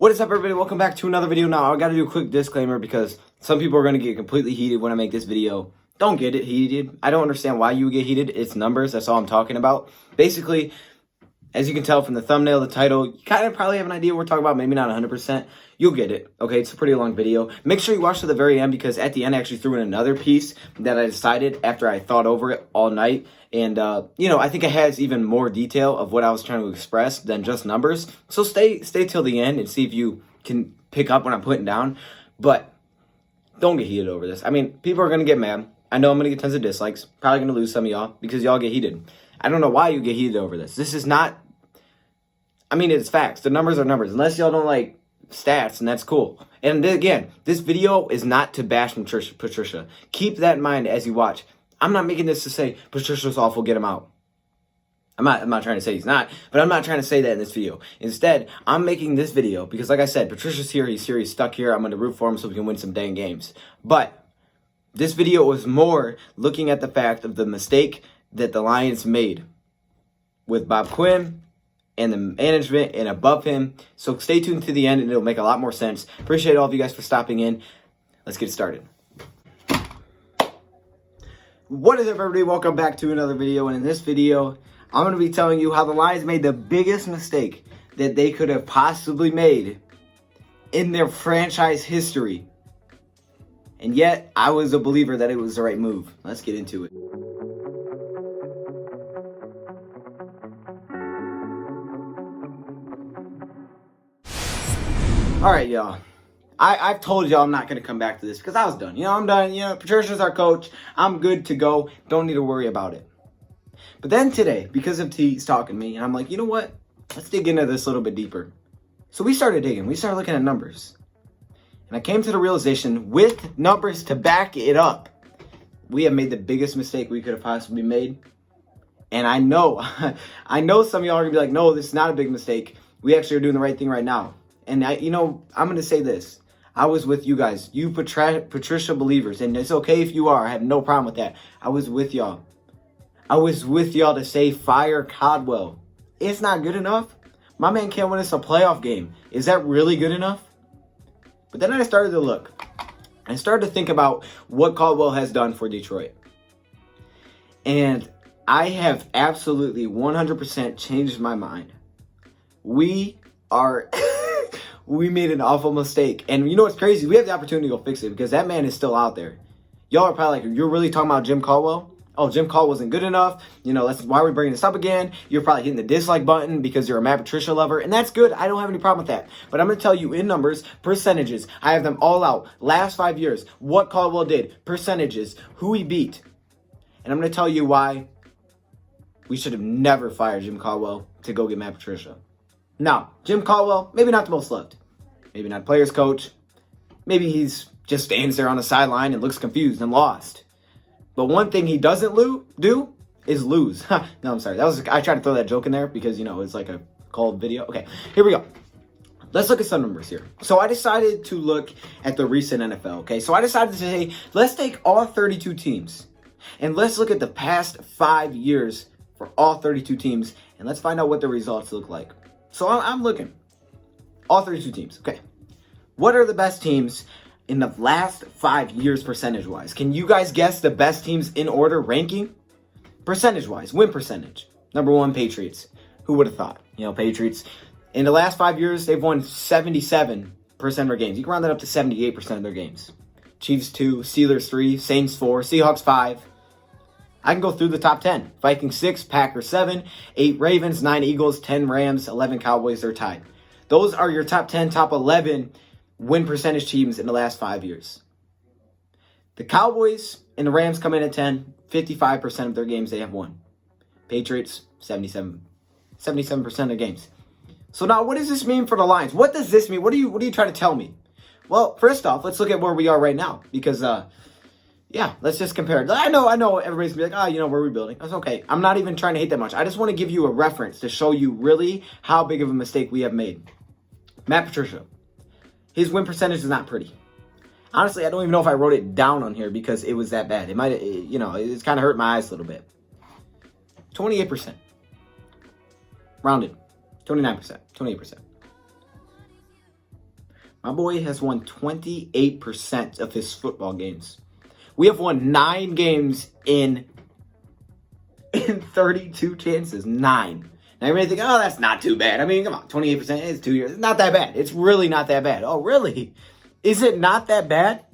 What is up, everybody? Welcome back to another video. Now, I got to do a quick disclaimer because some people are going to get completely heated when I make this video. Don't get it heated. I don't understand why you would get heated. It's numbers. That's all I'm talking about. Basically, as you can tell from the thumbnail, the title, you kind of probably have an idea what we're talking about. Maybe not 100%. You'll get it. Okay, it's a pretty long video. Make sure you watch to the very end because at the end, I actually threw in another piece that I decided after I thought over it all night. And, I think it has even more detail of what I was trying to express than just numbers. So stay till the end and see if you can pick up what I'm putting down. But don't get heated over this. I mean, people are going to get mad. I know I'm going to get tons of dislikes. Probably going to lose some of y'all because y'all get heated. I don't know why you get heated over this. This is not... I mean, it's facts. The numbers are numbers. Unless y'all don't like stats, and that's cool. And again, this video is not to bash Patricia. Keep that in mind as you watch. I'm not making this to say Patricia's awful, get him out. I'm not trying to say he's not, but I'm not trying to say that in this video. Instead, I'm making this video because, like I said, Patricia's here, he's stuck here. I'm going to root for him so we can win some dang games. But this video was more looking at the fact of the mistake that the Lions made with Bob Quinn and the management and above him. So stay tuned to the end and it'll make a lot more sense. Appreciate all of you guys for stopping in. Let's get started. What is up, everybody? Welcome back to another video. And in this video, I'm going to be telling you how the Lions made the biggest mistake that they could have possibly made in their franchise history. And yet, I was a believer that it was the right move. Let's get into it. All right, y'all. I've told y'all I'm not going to come back to this because I was done. I'm done. Patricia's our coach. I'm good to go. Don't need to worry about it. But then today, because of T's talking to me, and I'm like, you know what? Let's dig into this a little bit deeper. So we started digging. We started looking at numbers. And I came to the realization, with numbers to back it up, we have made the biggest mistake we could have possibly made. And I know some of y'all are going to be like, no, this is not a big mistake. We actually are doing the right thing right now. And I'm going to say this. I was with you guys, you Patricia believers, and it's okay if you are. I have no problem with that. I was with y'all. I was with y'all to say fire Caldwell. It's not good enough. My man can't win us a playoff game. Is that really good enough? But then I started to look. I started to think about what Caldwell has done for Detroit. And I have absolutely 100% changed my mind. We made an awful mistake. And you know what's crazy? We have the opportunity to go fix it because that man is still out there. Y'all are probably like, you're really talking about Jim Caldwell? Oh, Jim Caldwell wasn't good enough. That's why we're bringing this up again. You're probably hitting the dislike button because you're a Matt Patricia lover. And that's good. I don't have any problem with that. But I'm going to tell you in numbers, percentages. I have them all out. Last 5 years, what Caldwell did, percentages, who he beat. And I'm going to tell you why we should have never fired Jim Caldwell to go get Matt Patricia. Now, Jim Caldwell, maybe not the most loved. Maybe not players coach. Maybe he's just stands there on the sideline and looks confused and lost. But one thing he doesn't do is lose. No, I'm sorry. I tried to throw that joke in there because, it's like a cold video. Okay, here we go. Let's look at some numbers here. So I decided to look at the recent NFL, okay? So I decided to say, let's take all 32 teams and let's look at the past 5 years for all 32 teams and let's find out what the results look like. So I'm looking. All 32 teams. Okay. What are the best teams in the last 5 years percentage-wise? Can you guys guess the best teams in order ranking? Percentage-wise. Win percentage. Number 1, Patriots. Who would have thought? Patriots. In the last 5 years, they've won 77% of their games. You can round that up to 78% of their games. Chiefs 2, Steelers 3, Saints 4, Seahawks 5. I can go through the top 10. Vikings 6, Packers 7, 8 Ravens, 9 Eagles, 10 Rams, 11 Cowboys. They're tied. Those are your top 10, top 11 win percentage teams in the last 5 years. The Cowboys and the Rams come in at 10. 55% of their games they have won. Patriots, 77% of their games. So now what does this mean for the Lions? What does this mean? What are you trying to tell me? Well, first off, let's look at where we are right now. Because, let's just compare. I know everybody's going to be like, we're rebuilding. That's okay. I'm not even trying to hate that much. I just want to give you a reference to show you really how big of a mistake we have made. Matt Patricia. His win percentage is not pretty. Honestly, I don't even know if I wrote it down on here because it was that bad. It might, it's kind of hurt my eyes a little bit. 28%. Rounded. 29%. 28%. My boy has won 28% of his football games. We have won 9 games in 32 chances. 9. Now you may think, oh, that's not too bad. I mean, come on, 28% is 2 years. It's not that bad. It's really not that bad. Oh, really? Is it not that bad?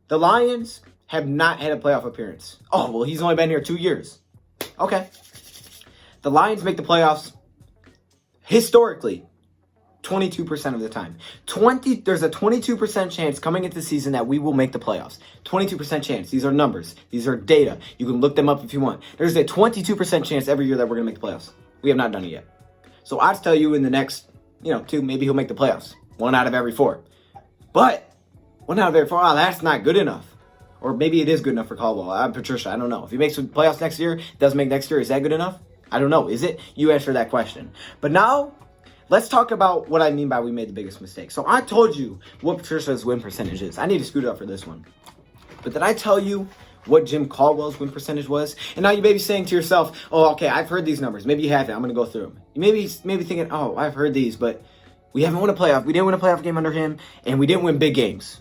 The Lions have not had a playoff appearance. Oh, well, he's only been here 2 years. Okay. The Lions make the playoffs historically 22% of the time. There's a 22% chance coming into the season that we will make the playoffs. 22% chance. These are numbers. These are data. You can look them up if you want. There's a 22% chance every year that we're going to make the playoffs. We have not done it yet. So I'd tell you in the next, 2, maybe he'll make the playoffs. 1 out of every 4. But 1 out of every 4, that's not good enough. Or maybe it is good enough for Caldwell. I'm Patricia. I don't know. If he makes the playoffs next year, doesn't make next year, is that good enough? I don't know. Is it? You answer that question. But now, let's talk about what I mean by we made the biggest mistake. So I told you what Patricia's win percentage is. I need to scoot it up for this one. But did I tell you what Jim Caldwell's win percentage was? And now you may be saying to yourself, oh, okay, I've heard these numbers. Maybe you haven't. I'm going to go through them. You may be thinking, oh, I've heard these, but we haven't won a playoff. We didn't win a playoff game under him, and we didn't win big games.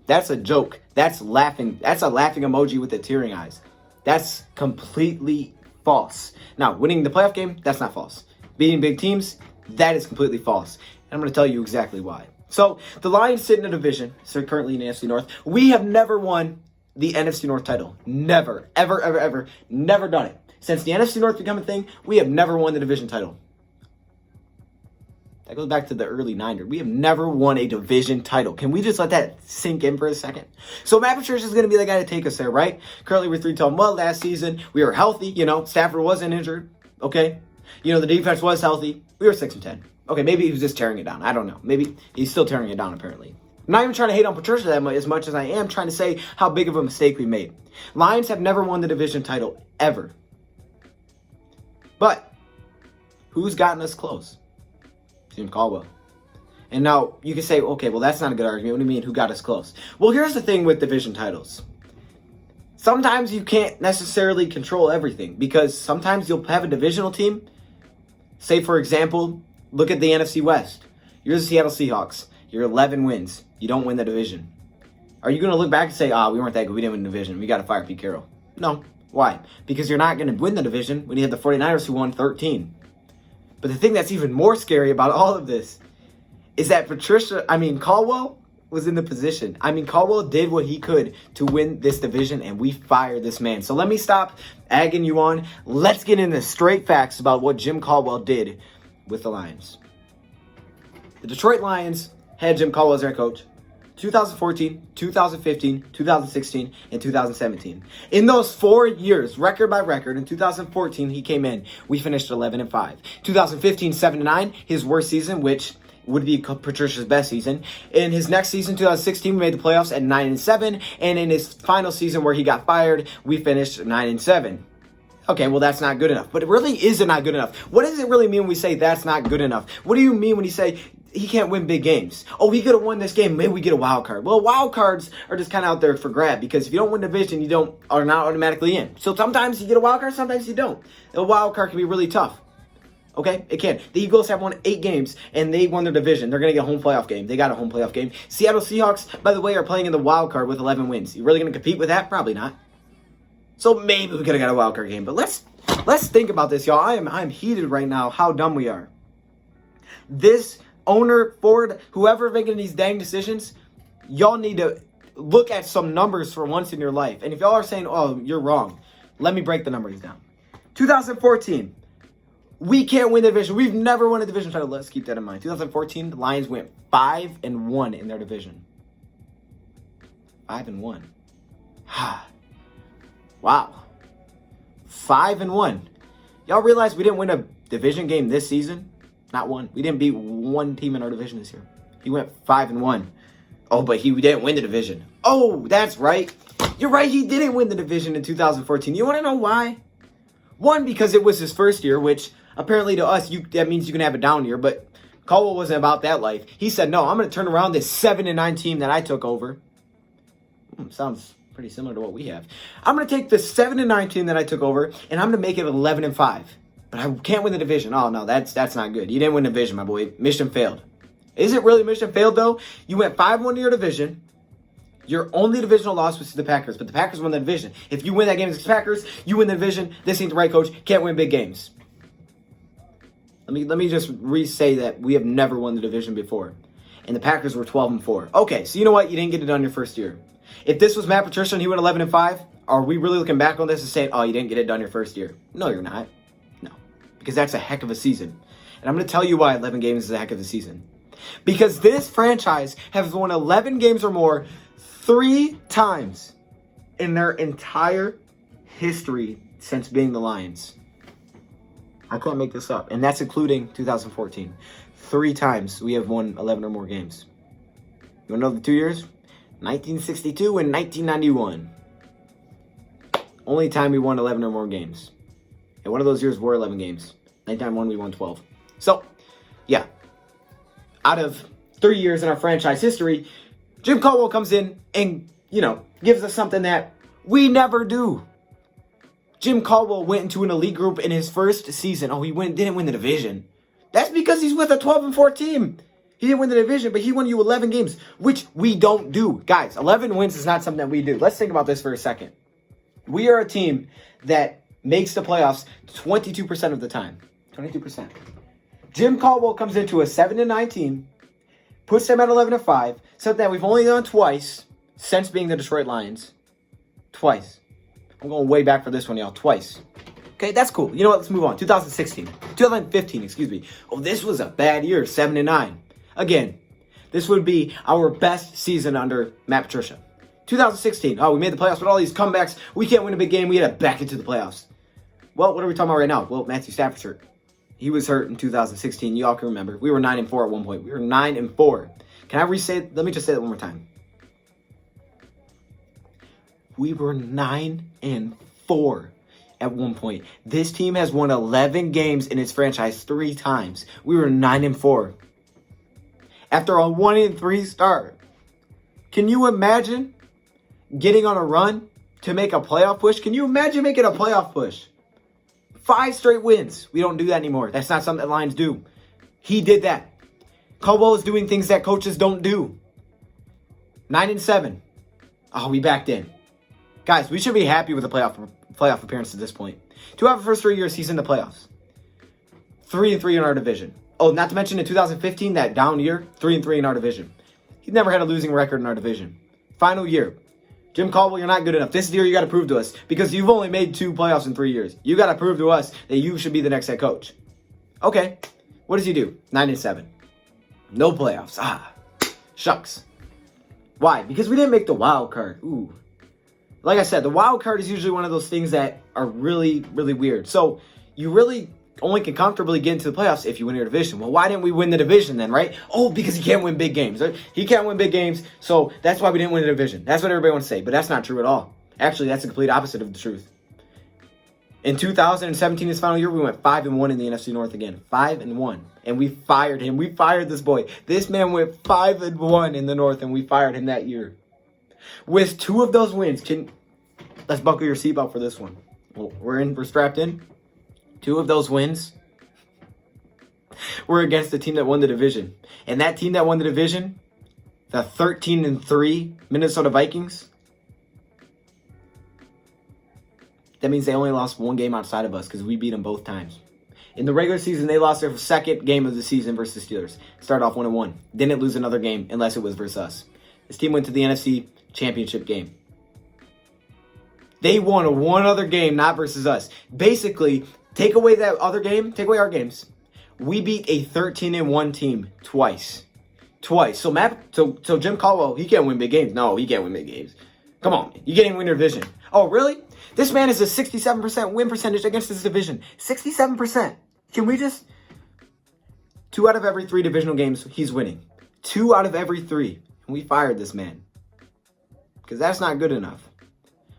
That's a joke. That's laughing. That's a laughing emoji with the tearing eyes. That's completely false. Now, winning the playoff game, that's not false. Beating big teams, that is completely false. And I'm going to tell you exactly why. So, the Lions sit in a division, so currently in the NFC North. We have never won the NFC North title. Never. Ever, ever, ever. Never done it. Since the NFC North became a thing, we have never won the division title. That goes back to the early 90s. We have never won a division title. Can we just let that sink in for a second? So Matt Patricia is going to be the guy to take us there, right? Currently, we're 3-12. Well, last season, we were healthy. Stafford wasn't injured. Okay? The defense was healthy. We were 6-10. Okay, maybe he was just tearing it down. I don't know. Maybe he's still tearing it down, apparently. I'm not even trying to hate on Patricia that much, as much as I am trying to say how big of a mistake we made. Lions have never won the division title, ever. But who's gotten us close? Jim Caldwell. And now you can say, okay, well, that's not a good argument. What do you mean, who got us close? Well, here's the thing with division titles. Sometimes you can't necessarily control everything, because sometimes you'll have a divisional team. Say, for example, look at the NFC West. You're the Seattle Seahawks. You're 11 wins. You don't win the division. Are you going to look back and say, we weren't that good. We didn't win the division. We got to fire Pete Carroll? No. Why? Because you're not going to win the division when you have the 49ers who won 13. But the thing that's even more scary about all of this is that Caldwell was in the position. Caldwell did what he could to win this division, and we fired this man. So let me stop egging you on. Let's get into straight facts about what Jim Caldwell did with the Lions. The Detroit Lions had Jim Caldwell as their coach 2014, 2015, 2016, and 2017. In those 4 years, record by record, in 2014, he came in. We finished 11-5. 2015, 7-9, his worst season, which would be Patricia's best season. In his next season, 2016, we made the playoffs at 9-7. And in his final season where he got fired, we finished 9-7. Okay, well, that's not good enough. But it really isn't not good enough. What does it really mean when we say that's not good enough? What do you mean when you say he can't win big games? Oh, he could have won this game. Maybe we get a wild card. Well, wild cards are just kind of out there for grab, because if you don't win division, you are not automatically in. So sometimes you get a wild card, sometimes you don't. A wild card can be really tough. Okay, it can. The Eagles have won 8 games, and they won their division. They're going to get a home playoff game. They got a home playoff game. Seattle Seahawks, by the way, are playing in the wild card with 11 wins. You really going to compete with that? Probably not. So maybe we could have got a wild card game. But let's think about this, y'all. I'm heated right now how dumb we are. This owner, Ford, whoever making these dang decisions, y'all need to look at some numbers for once in your life. And if y'all are saying, oh, you're wrong, let me break the numbers down. 2014, we can't win the division. We've never won a division title. Let's keep that in mind. 2014, the Lions went 5-1 in their division. 5-1. Wow. 5-1. Y'all realize we didn't win a division game this season? Not one. We didn't beat one team in our division this year. He went 5-1. Oh, but he didn't win the division. Oh, that's right. You're right. He didn't win the division in 2014. You want to know why? One, because it was his first year, which apparently to us, that means you can have a down year. But Caldwell wasn't about that life. He said, no, I'm going to turn around this 7-9 team that I took over. Sounds pretty similar to what we have. I'm going to take the 7-9 team that I took over, and I'm going to make it 11-5. but I can't win the division. Oh, no, that's not good. You didn't win the division, my boy. Mission failed. Is it really mission failed, though? You went 5-1 to your division. Your only divisional loss was to the Packers, but the Packers won the division. If you win that game against the Packers, you win the division. This ain't the right coach. Can't win big games. Let me just re-say that we have never won the division before. And the Packers were 12-4. Okay, so you know what? You didn't get it done your first year. If this was Matt Patricia and he went 11-5, are we really looking back on this and saying, oh, you didn't get it done your first year? No, you're not. No. Because that's a heck of a season. And I'm going to tell you why 11 games is a heck of a season. Because this franchise has won 11 games or more 3 times in their entire history since being the Lions. I can't make this up. And that's including 2014. 3 times we have won 11 or more games. You want to know the 2 years? 1962 and 1991. Only time we won 11 or more games. And one of those years were 11 games. 1991 we won 12. So, yeah. Out of 3 years in our franchise history, Jim Caldwell comes in and, gives us something that we never do. Jim Caldwell went into an elite group in his first season. Oh, didn't win the division. That's because he's with a 12-4 team. He didn't win the division, but he won you 11 games, which we don't do. Guys, 11 wins is not something that we do. Let's think about this for a second. We are a team that makes the playoffs 22% of the time. 22%. Jim Caldwell comes into a 7-9 team, puts them at 11-5, something that we've only done twice since being the Detroit Lions. Twice. I'm going way back for this one, y'all. Twice. Okay, that's cool. You know what? Let's move on. 2015, excuse me. Oh, this was a bad year, 7-9. Again, this would be our best season under Matt Patricia. 2016. Oh, we made the playoffs with all these comebacks. We can't win a big game. We had to back into the playoffs. Well, what are we talking about right now? Well, Matthew Stafford's hurt. He was hurt in 2016. You all can remember. We were 9-4 at one point. We were 9-4. Can I let me just say that one more time. We were 9-4 at one point. This team has won 11 games in its franchise 3 times. We were 9-4. After a 1-3 start. Can you imagine getting on a run to make a playoff push? Can you imagine making a playoff push? 5 straight wins. We don't do that anymore. That's not something that Lions do. He did that. Caldwell is doing things that coaches don't do. 9-7. Oh, we backed in. Guys, we should be happy with the playoff appearance at this point. 2 out of the first 3 years, he's in the playoffs. 3-3 in our division. Oh, not to mention in 2015, that down year, 3-3 in our division. He's never had a losing record in our division. Final year. Jim Caldwell, you're not good enough. This year you got to prove to us because you've only made 2 playoffs in 3 years. You got to prove to us that you should be the next head coach. Okay. What does he do? 9-7. No playoffs. Shucks. Why? Because we didn't make the wild card. Ooh. Like I said, the wild card is usually one of those things that are really, really weird. So you really only can comfortably get into the playoffs if you win your division. Well, why didn't we win the division then, right? Oh, because he can't win big games. He can't win big games, so that's why we didn't win the division. That's what everybody wants to say, but that's not true at all. Actually, that's the complete opposite of the truth. In 2017, his final year, we went 5-1 in the NFC North again. 5-1. And we fired him. We fired this boy. This man went 5-1 in the North, and we fired him that year. With 2 of those wins, let's buckle your seatbelt for this one. Well, we're strapped in. 2 of those wins were against the team that won the division. And that team that won the division, the 13-3 Minnesota Vikings, that means they only lost 1 game outside of us because we beat them both times. In the regular season, they lost their second game of the season versus the Steelers. Started off 1-1. Didn't lose another game unless it was versus us. This team went to the NFC Championship game. They won one other game, not versus us. Basically, take away that other game, take away our games. We beat a 13-1 team twice. So Jim Caldwell, he can't win big games. No, he can't win big games. Come on, you can't even win your division. Oh, really? This man is a 67% win percentage against this division. 67%. Can we just... 2 out of every 3 divisional games, he's winning. 2 out of every 3. And we fired this man. Because that's not good enough.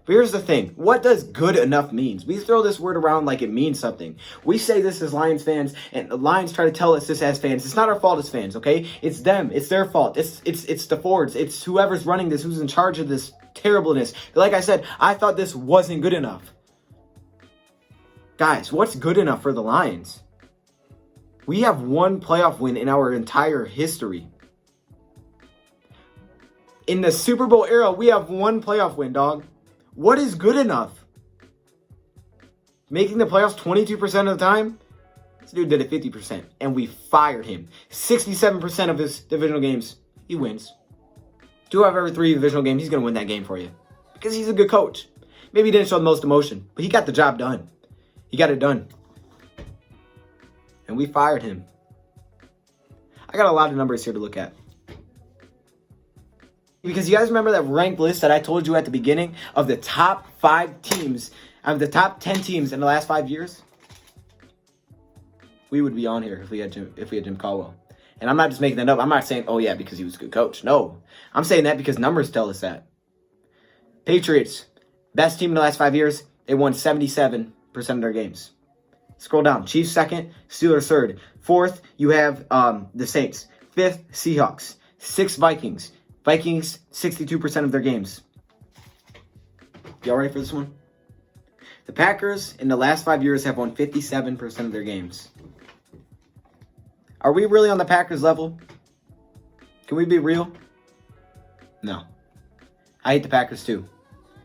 But here's the thing. What does good enough means? We throw this word around like it means something. We say this as Lions fans, and the Lions try to tell us this as fans. It's not our fault as fans, okay? It's them. It's their fault. It's the Fords. It's whoever's running this, who's in charge of this terribleness. Like I said, I thought this wasn't good enough. Guys, what's good enough for the Lions? We have one playoff win in our entire history. In the Super Bowl era, we have one playoff win, dog. What is good enough? Making the playoffs 22% of the time? This dude did it 50%, and we fired him. 67% of his divisional games, he wins. 2 out of every 3 divisional games, he's going to win that game for you. Because he's a good coach. Maybe he didn't show the most emotion, but he got the job done. He got it done. And we fired him. I got a lot of numbers here to look at. Because you guys remember that ranked list that I told you at the beginning of the top 5 teams, of the top 10 teams in the last 5 years? We would be on here if we had Jim Caldwell. And I'm not just making that up. I'm not saying, oh yeah, because he was a good coach. No. I'm saying that because numbers tell us that. Patriots, best team in the last 5 years. They won 77% of their games. Scroll down. Chiefs second, Steelers third. Fourth, you have the Saints. Fifth, Seahawks. Sixth, Vikings. Vikings, 62% of their games. Y'all ready for this one? The Packers in the last 5 years have won 57% of their games. Are we really on the Packers level? Can we be real? No. I hate the Packers too.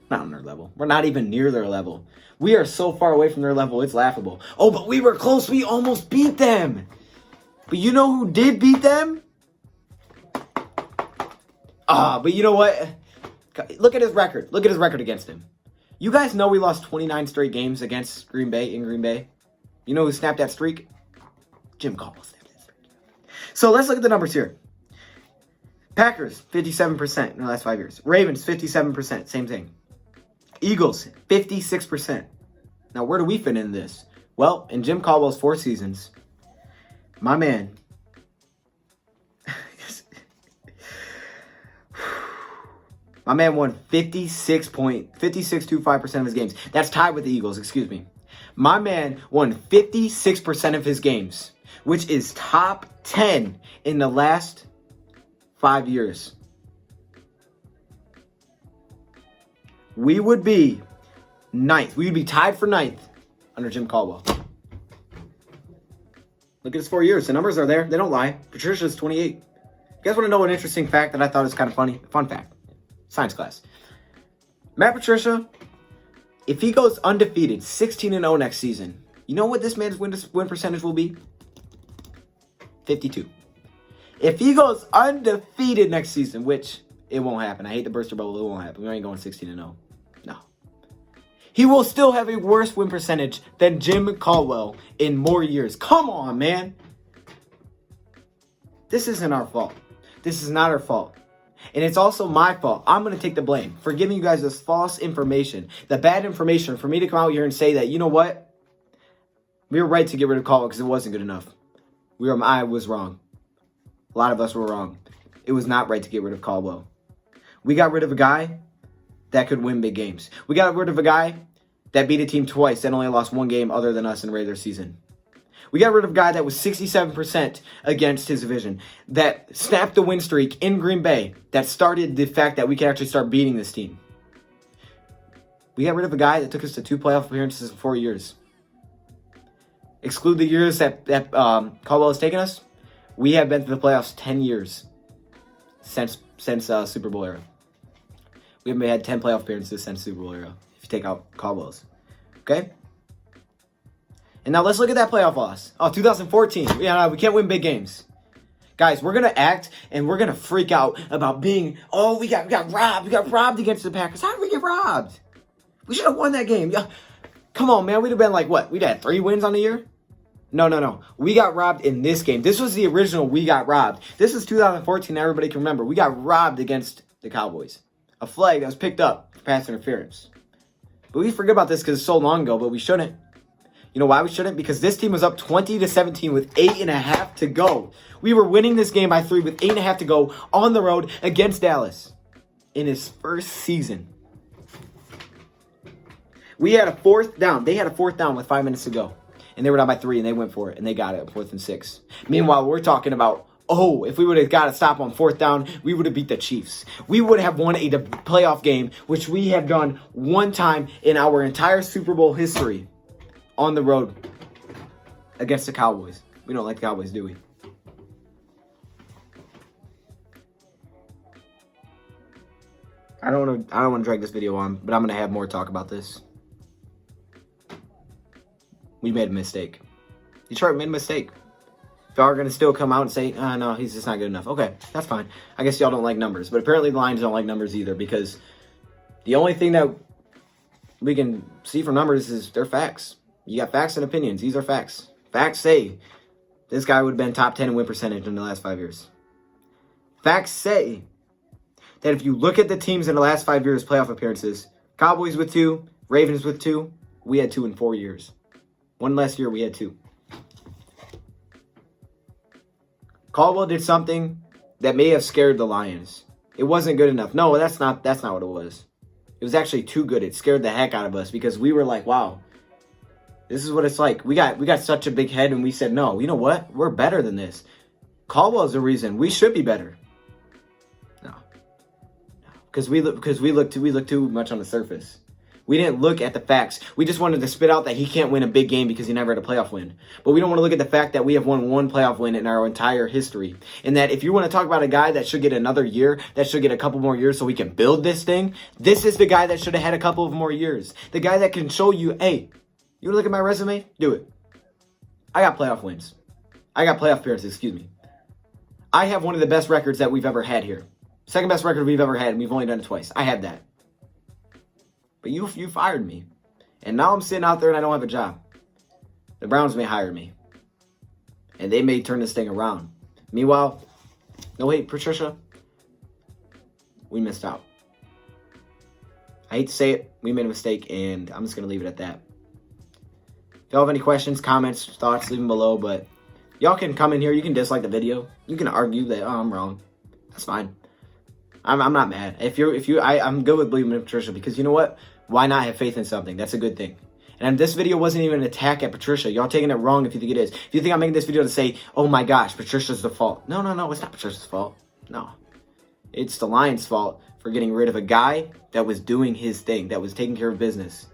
Not on their level. We're not even near their level. We are so far away from their level, it's laughable. Oh, but we were close. We almost beat them. But you know who did beat them? But you know what? Look at his record. Look at his record against him. You guys know we lost 29 straight games against Green Bay in Green Bay. You know who snapped that streak? Jim Caldwell snapped that streak. So let's look at the numbers here. Packers, 57% in the last 5 years. Ravens, 57%. Same thing. Eagles, 56%. Now, where do we fit in this? Well, in Jim Caldwell's 4 seasons, my man... My man won 56.25% of his games. That's tied with the Eagles, excuse me. My man won 56% of his games, which is top 10 in the last 5 years. We would be 9th. We would be tied for 9th under Jim Caldwell. Look at his 4 years. The numbers are there. They don't lie. Patricia's 28. You guys want to know an interesting fact that I thought was kind of funny? Fun fact. Science class. Matt Patricia, if he goes undefeated, 16-0 next season, you know what this man's win percentage will be? 52. If he goes undefeated next season, which it won't happen. I hate the burster bubble. It won't happen. We ain't going 16-0. No. He will still have a worse win percentage than Jim Caldwell in more years. Come on, man. This isn't our fault. This is not our fault. And it's also my fault. I'm going to take the blame for giving you guys this false information, the bad information, for me to come out here and say that, you know what? We were right to get rid of Caldwell because it wasn't good enough. I was wrong. A lot of us were wrong. It was not right to get rid of Caldwell. We got rid of a guy that could win big games. We got rid of a guy that beat a team twice and only lost 1 game other than us in regular season. We got rid of a guy that was 67% against his division, that snapped the win streak in Green Bay, that started the fact that we could actually start beating this team. We got rid of a guy that took us to 2 playoff appearances in 4 years. Exclude the years that Caldwell has taken us, we have been to the playoffs 10 years since Super Bowl era. We haven't had 10 playoff appearances since Super Bowl era, if you take out Caldwell's. Okay? And now let's look at that playoff loss. Oh, 2014. Yeah, we can't win big games. Guys, we're going to act and we're going to freak out about being, we got robbed. We got robbed against the Packers. How did we get robbed? We should have won that game. Yeah. Come on, man. We'd have been like, what? We'd had 3 wins on the year? No. We got robbed in this game. This was the original we got robbed. This is 2014. Everybody can remember. We got robbed against the Cowboys. A flag that was picked up for pass interference. But we forget about this because it's so long ago, but we shouldn't. You know why we shouldn't? Because this team was up 20-17 with 8.5 to go. We were winning this game by 3 with 8.5 to go on the road against Dallas in his first season. We had a 4th down. They had a 4th down with 5 minutes to go. And they were down by 3 and they went for it and they got it 4th and 6. Meanwhile, we're talking about, if we would have got a stop on 4th down, we would have beat the Chiefs. We would have won a playoff game, which we have done 1 time in our entire Super Bowl history. on the road against the Cowboys. We don't like the Cowboys, do we? I don't want to drag this video on, but I'm going to have more talk about this. We made a mistake. Detroit made a mistake. If y'all are going to still come out and say, no, he's just not good enough. Okay, that's fine. I guess y'all don't like numbers. But apparently the Lions don't like numbers either, because the only thing that we can see from numbers is their facts. You got facts and opinions. These are facts. Facts say this guy would have been top 10 in win percentage in the last 5 years. Facts say that if you look at the teams in the last 5 years' playoff appearances, Cowboys with 2, Ravens with 2, we had 2 in 4 years. One last year, we had 2. Caldwell did something that may have scared the Lions. It wasn't good enough. No, that's not what it was. It was actually too good. It scared the heck out of us because we were like, wow, this is what it's like. We got such a big head and we said, no, you know what? We're better than this. Caldwell's the reason. We should be better. No. Because we look too much on the surface. We didn't look at the facts. We just wanted to spit out that he can't win a big game because he never had a playoff win. But we don't want to look at the fact that we have won 1 playoff win in our entire history. And that if you want to talk about a guy that should get another year, that should get a couple more years so we can build this thing, this is the guy that should have had a couple of more years. The guy that can show you, hey, you want to look at my resume? Do it. I got playoff wins. I got playoff appearances, excuse me. I have one of the best records that we've ever had here. Second best record we've ever had, and we've only done it twice. I had that. But you fired me. And now I'm sitting out there and I don't have a job. The Browns may hire me. And they may turn this thing around. Meanwhile, no hate, Patricia, we missed out. I hate to say it, we made a mistake, and I'm just going to leave it at that. If y'all have any questions, comments, thoughts, leave them below. But y'all can come in here. You can dislike the video. You can argue that, oh, I'm wrong. That's fine. I'm not mad. I'm good with believing in Patricia because you know what? Why not have faith in something? That's a good thing. And this video wasn't even an attack at Patricia. Y'all taking it wrong if you think it is. If you think I'm making this video to say, oh my gosh, Patricia's the fault. No, it's not Patricia's fault. No. It's the Lions' fault for getting rid of a guy that was doing his thing, that was taking care of business.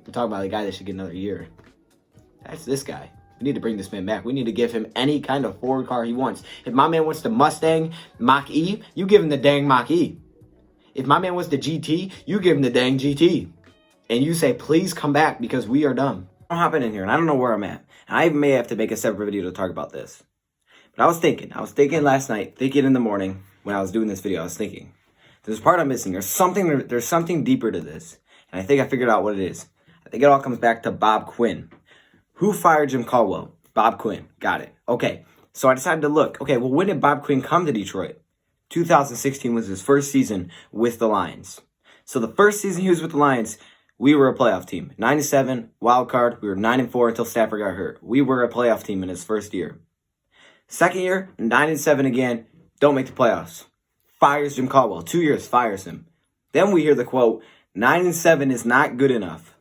We're talking about a guy that should get another year. That's this guy. We need to bring this man back. We need to give him any kind of Ford car he wants. If my man wants the Mustang Mach-E, you give him the dang Mach-E. If my man wants the GT, you give him the dang GT. And you say, please come back because we are done. I'm hopping in here and I don't know where I'm at. I may have to make a separate video to talk about this. But I was thinking last night, thinking in the morning when I was doing this video, I was thinking, there's a part I'm missing. There's something deeper to this. And I think I figured out what it is. I think it all comes back to Bob Quinn. Who fired Jim Caldwell? Bob Quinn. Got it. Okay. So I decided to look. Okay, well, when did Bob Quinn come to Detroit? 2016 was his first season with the Lions. So the first season he was with the Lions, we were a playoff team. 9-7, wild card. We were 9-4 until Stafford got hurt. We were a playoff team in his first year. Second year, 9-7 again. Don't make the playoffs. Fires Jim Caldwell. 2 years, fires him. Then we hear the quote, 9-7 is not good enough.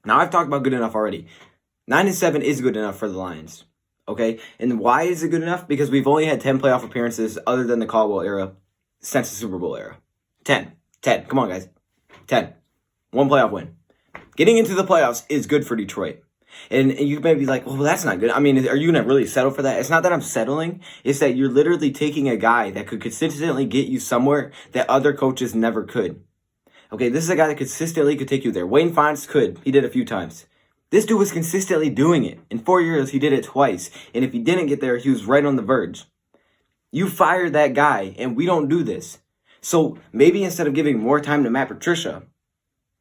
Now, I've talked about good enough already. 9-7 is good enough for the Lions, okay? And why is it good enough? Because we've only had 10 playoff appearances other than the Caldwell era since the Super Bowl era. 10. Come on, guys. 10. 1 playoff win. Getting into the playoffs is good for Detroit. And you may be like, well, that's not good. I mean, are you going to really settle for that? It's not that I'm settling. It's that you're literally taking a guy that could consistently get you somewhere that other coaches never could. Okay, this is a guy that consistently could take you there. Wayne Fontes could. He did a few times. This dude was consistently doing it. In 4 years, he did it twice. And if he didn't get there, he was right on the verge. You fired that guy, and we don't do this. So maybe instead of giving more time to Matt Patricia,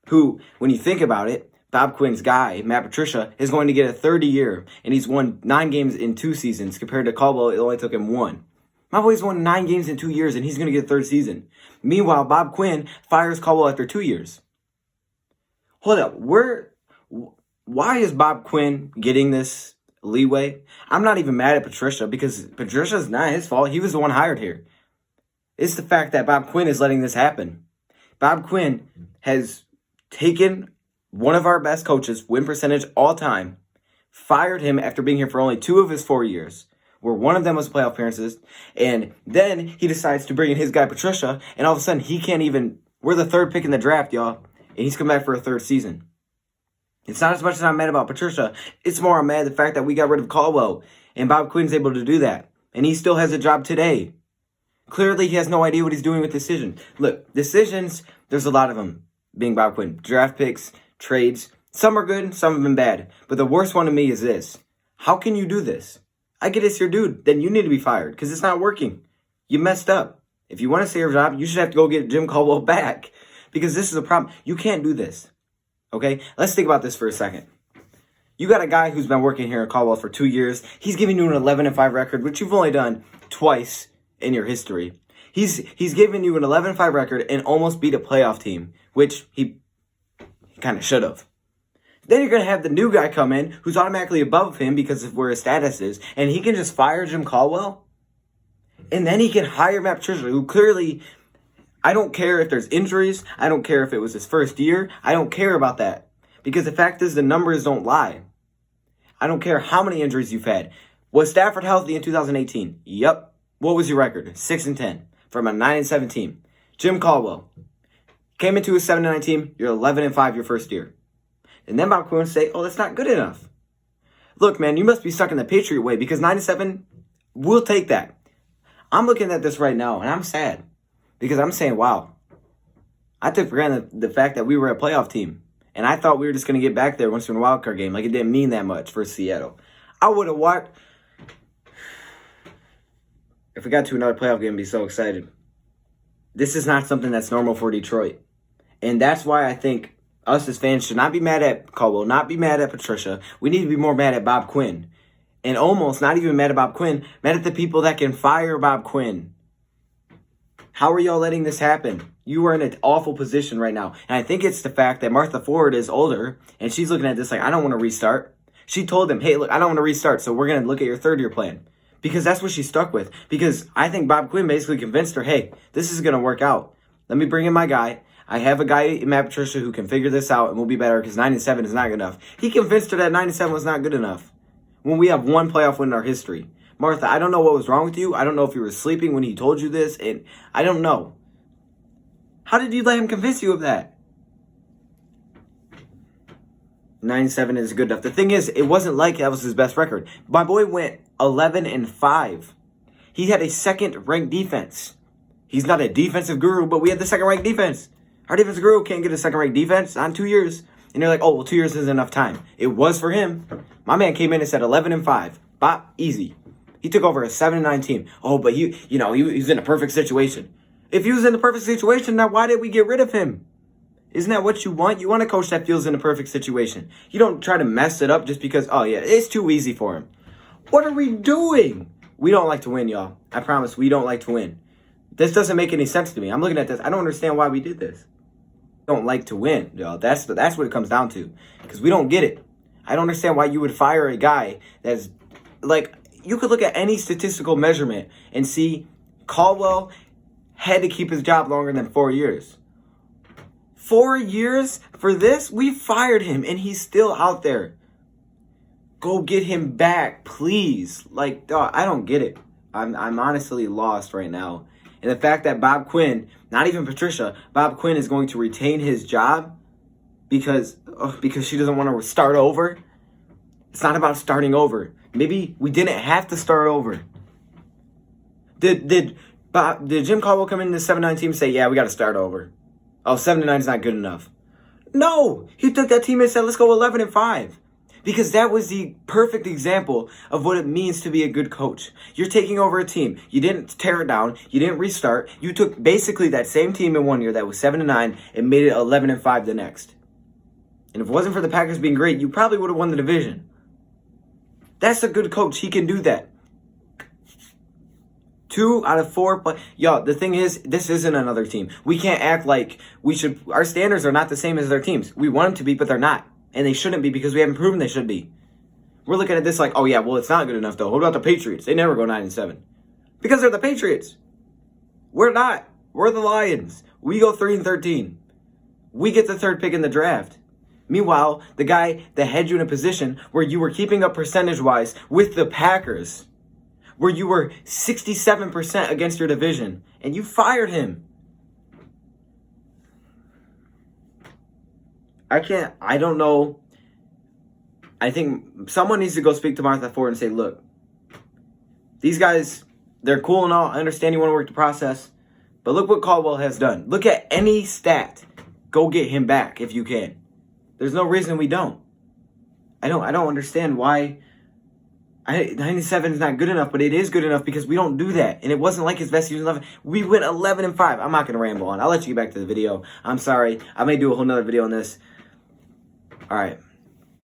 who, when you think about it, Bob Quinn's guy, Matt Patricia, is going to get a 30 year, and he's won 9 games in 2 seasons, compared to Caldwell, it only took him 1. My boy's won 9 games in 2 years, and he's going to get a 3rd season. Meanwhile, Bob Quinn fires Caldwell after 2 years. Hold up, why is Bob Quinn getting this leeway? I'm not even mad at Patricia because Patricia's not his fault. He was the one hired here. It's the fact that Bob Quinn is letting this happen. Bob Quinn has taken one of our best coaches, win percentage all time, fired him after being here for only 2 of his 4 years, where one of them was playoff appearances, and then he decides to bring in his guy Patricia, and all of a sudden he can't even, we're the 3rd pick in the draft, y'all, and he's come back for a 3rd season. It's not as much as I'm mad about Patricia. It's more I'm mad at the fact that we got rid of Caldwell and Bob Quinn's able to do that. And he still has a job today. Clearly, he has no idea what he's doing with decisions. Look, decisions, there's a lot of them being Bob Quinn. Draft picks, trades. Some are good, some have been bad. But the worst one to me is this. How can you do this? I get it's your dude. Then you need to be fired because it's not working. You messed up. If you want to save your job, you should have to go get Jim Caldwell back because this is a problem. You can't do this. Okay? Let's think about this for a second. You got a guy who's been working here at Caldwell for 2 years. He's giving you an 11-5 record, which you've only done twice in your history. He's given you an 11-5 record and almost beat a playoff team, which he kind of should have. Then you're going to have the new guy come in who's automatically above him because of where his status is, and he can just fire Jim Caldwell? And then he can hire Matt Patricia, who clearly, I don't care if there's injuries. I don't care if it was his first year. I don't care about that. Because the fact is the numbers don't lie. I don't care how many injuries you've had. Was Stafford healthy in 2018? Yep. What was your record? 6-10 from a 9-7 team. Jim Caldwell came into a 7-9 team. You're 11-5 your first year. And then Bob Quinn would say, oh, that's not good enough. Look, man, you must be stuck in the Patriot way because 9-7, we'll take that. I'm looking at this right now, and I'm sad because I'm saying, wow, I took for granted the fact that we were a playoff team, and I thought we were just going to get back there once we're in a wild card game. Like, it didn't mean that much for Seattle. I would have watched. If we got to another playoff game, I'd be so excited. This is not something that's normal for Detroit, and that's why I think us as fans should not be mad at Caldwell, not be mad at Patricia. We need to be more mad at Bob Quinn. And almost not even mad at Bob Quinn, mad at the people that can fire Bob Quinn. How are y'all letting this happen? You are in an awful position right now. And I think it's the fact that Martha Ford is older, and she's looking at this like, I don't want to restart. She told them, hey, look, I don't want to restart, so we're going to look at your third-year plan. Because that's what she's stuck with. Because I think Bob Quinn basically convinced her, hey, this is going to work out. Let me bring in my guy. I have a guy in Matt Patricia who can figure this out and we'll be better because 9-7 is not good enough. He convinced her that 9-7 was not good enough. When we have one playoff win in our history. Martha, I don't know what was wrong with you. I don't know if you were sleeping when he told you this. And I don't know. How did you let him convince you of that? 9-7 is good enough. The thing is, it wasn't like that was his best record. My boy went 11-5. He had a second-ranked defense. He's not a defensive guru, but we had the second-ranked defense. Our defensive guru can't get a second-ranked defense on 2 years. And you're like, oh, well, 2 years isn't enough time. It was for him. My man came in and said 11-5. Bop, easy. He took over a 7-9 team. Oh, but he was in a perfect situation. If he was in the perfect situation, now why did we get rid of him? Isn't that what you want? You want a coach that feels in a perfect situation. You don't try to mess it up just because, oh, yeah, it's too easy for him. What are we doing? We don't like to win, y'all. I promise, we don't like to win. This doesn't make any sense to me. I'm looking at this. I don't understand why we did this. Don't like to win, y'all. That's what it comes down to. Because we don't get it. I don't understand why you would fire a guy that's like, you could look at any statistical measurement and see Caldwell had to keep his job longer than 4 years. 4 years for this? We fired him and he's still out there. Go get him back, please. Like, dog, I don't get it. I'm honestly lost right now. And the fact that Bob Quinn, not even Patricia, Bob Quinn is going to retain his job because she doesn't want to start over. It's not about starting over. Maybe we didn't have to start over. Did Jim Caldwell come in the 7-9 team and say, yeah, we got to start over? Oh, 7-9 is not good enough. No, he took that team and said, let's go 11-5. Because that was the perfect example of what it means to be a good coach. You're taking over a team. You didn't tear it down. You didn't restart. You took basically that same team in 1 year that was 7-9 and made it 11-5 the next. And if it wasn't for the Packers being great, you probably would have won the division. That's a good coach. He can do that. 2 out of 4 play. Y'all, the thing is, this isn't another team. We can't act like we should. Our standards are not the same as their teams. We want them to be, but they're not. And they shouldn't be because we haven't proven they should be. We're looking at this like, oh yeah, well, it's not good enough though. What about the Patriots? They never go 9-7. Because they're the Patriots. We're not. We're the Lions. We go 3-13. We get the third pick in the draft. Meanwhile, the guy that had you in a position where you were keeping up percentage-wise with the Packers, where you were 67% against your division, and you fired him. I don't know I think someone needs to go speak to Martha Ford and say, look, these guys, they're cool and all. I understand you want to work the process. But look what Caldwell has done. Look at any stat. Go get him back if you can. There's no reason we don't. I don't understand why 97 is not good enough, but it is good enough because we don't do that. And it wasn't like his best season 11. We went 11-5. I'm not going to ramble on. I'll let you get back to the video. I'm sorry. I may do a whole nother video on this. All right.